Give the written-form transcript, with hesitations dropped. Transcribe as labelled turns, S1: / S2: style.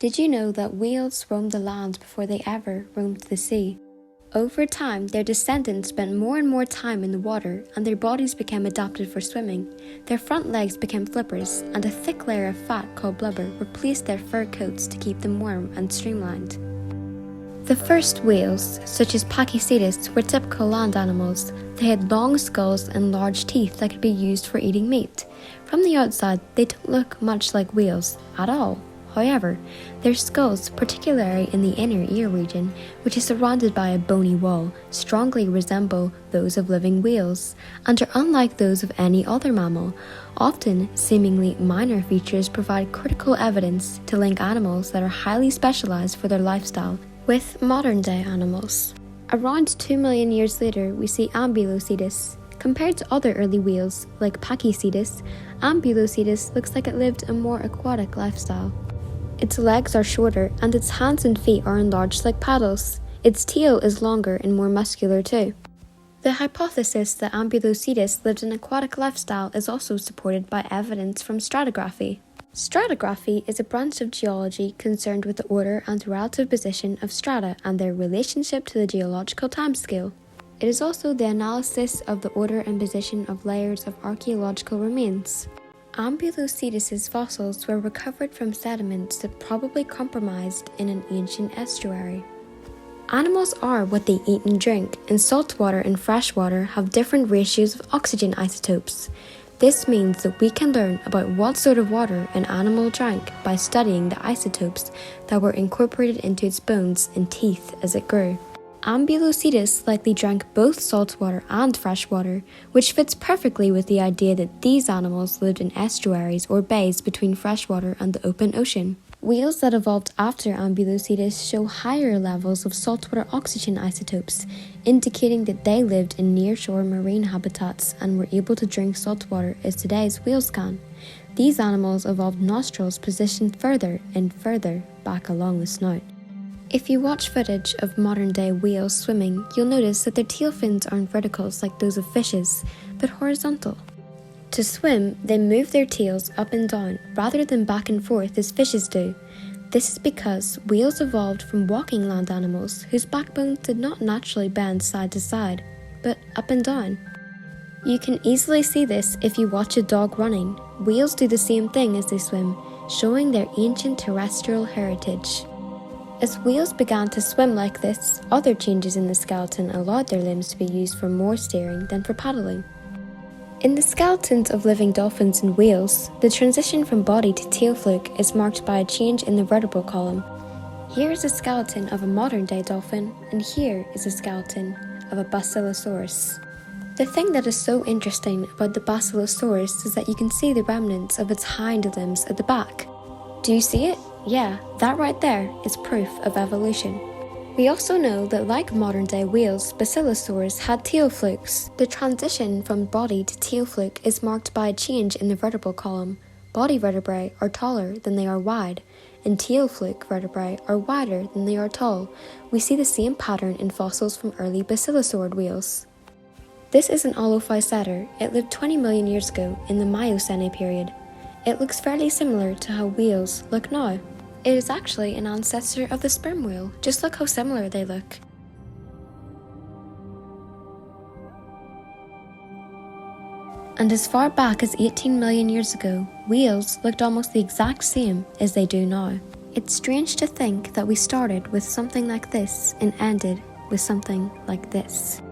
S1: Did you know that whales roamed the land before they ever roamed the sea? Over time, their descendants spent more and more time in the water, and their bodies became adapted for swimming. Their front legs became flippers, and a thick layer of fat called blubber replaced their fur coats to keep them warm and streamlined. The first whales, such as Pachycetus, were typical land animals. They had long skulls and large teeth that could be used for eating meat. From the outside, they don't look much like whales at all. However, their skulls, particularly in the inner ear region, which is surrounded by a bony wall, strongly resemble those of living whales, and are unlike those of any other mammal. Often, seemingly minor features provide critical evidence to link animals that are highly specialized for their lifestyle with modern-day animals. Around 2 million years later, we see Ambulocetus. Compared to other early whales, like Pachycetus, Ambulocetus looks like it lived a more aquatic lifestyle. Its legs are shorter, and its hands and feet are enlarged like paddles. Its tail is longer and more muscular too. The hypothesis that Ambulocetus lived an aquatic lifestyle is also supported by evidence from stratigraphy. Stratigraphy is a branch of geology concerned with the order and relative position of strata and their relationship to the geological timescale. It is also the analysis of the order and position of layers of archaeological remains. Ambulocetus's fossils were recovered from sediments that probably compromised in an ancient estuary. Animals are what they eat and drink, and saltwater and freshwater have different ratios of oxygen isotopes. This means that we can learn about what sort of water an animal drank by studying the isotopes that were incorporated into its bones and teeth as it grew. Ambulocetus likely drank both saltwater and freshwater, which fits perfectly with the idea that these animals lived in estuaries or bays between freshwater and the open ocean. Whales that evolved after Ambulocetus show higher levels of saltwater oxygen isotopes, indicating that they lived in nearshore marine habitats and were able to drink saltwater as today's whales can. These animals evolved nostrils positioned further and further back along the snout. If you watch footage of modern-day whales swimming, you'll notice that their tail fins aren't verticals like those of fishes, but horizontal. To swim, they move their tails up and down rather than back and forth as fishes do. This is because whales evolved from walking land animals whose backbones did not naturally bend side to side, but up and down. You can easily see this if you watch a dog running. Whales do the same thing as they swim, showing their ancient terrestrial heritage. As whales began to swim like this, other changes in the skeleton allowed their limbs to be used for more steering than for paddling. In the skeletons of living dolphins and whales, the transition from body to tail fluke is marked by a change in the vertebral column. Here is a skeleton of a modern-day dolphin, and here is a skeleton of a Basilosaurus. The thing that is so interesting about the Basilosaurus is that you can see the remnants of its hind limbs at the back. Do you see it? Yeah, that right there is proof of evolution. We also know that like modern-day whales, Basilosaurus had tail flukes. The transition from body to tail fluke is marked by a change in the vertebral column. Body vertebrae are taller than they are wide, and tail fluke vertebrae are wider than they are tall. We see the same pattern in fossils from early basilosaurid whales. This is an Olophyseter. It lived 20 million years ago in the Miocene period. It looks fairly similar to how whales look now. It is actually an ancestor of the sperm whale. Just look how similar they look. And as far back as 18 million years ago, whales looked almost the exact same as they do now. It's strange to think that we started with something like this and ended with something like this.